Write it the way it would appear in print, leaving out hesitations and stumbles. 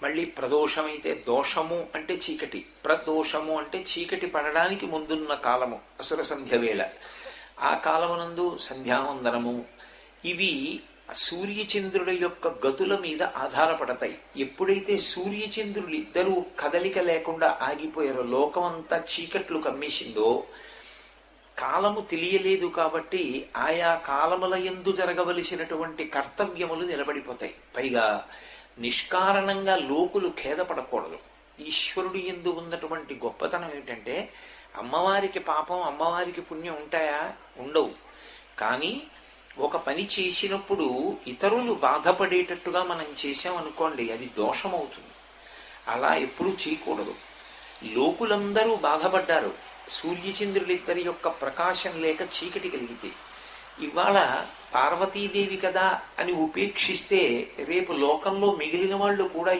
మళ్ళీ ప్రదోషమైతే దోషము అంటే చీకటి, ప్రదోషము అంటే చీకటి పడడానికి ముందున్న కాలము అసుర సంధ్య వేళ. ఆ కాలమునందు సంధ్యావందనము ఇవి సూర్యచంద్రుల యొక్క గతుల మీద ఆధారపడతాయి. ఎప్పుడైతే సూర్యచంద్రులు ఇద్దరూ కదలిక లేకుండా ఆగిపోయారో, లోకమంతా చీకట్లు కమ్మేసిందో, కాలము తెలియలేదు కాబట్టి ఆయా కాలముల యందు జరగవలసినటువంటి కర్తవ్యములు నిలబడిపోతాయి. పైగా నిష్కారణంగా లోకులు ఖేదపడకూడదు. ఈశ్వరుడు యందు ఉన్నటువంటి గొప్పతనం ఏమిటంటే, అమ్మవారికి పాపం అమ్మవారికి పుణ్యం ఉంటాయా? ఉండవు. కానీ ఒక పని చేసినప్పుడు ఇతరులు బాధపడేటట్టుగా మనం చేశామనుకోండి, అది దోషమవుతుంది. అలా ఎప్పుడూ చేయకూడదు. లోకులందరూ బాధపడ్డారు సూర్యచంద్రులిద్దరి యొక్క ప్రకాశం లేక చీకటి కలిగితే. ఇవాళ పార్వతీదేవి కదా అని ఉపేక్షిస్తే రేపు లోకంలో మిగిలిన వాళ్ళు కూడా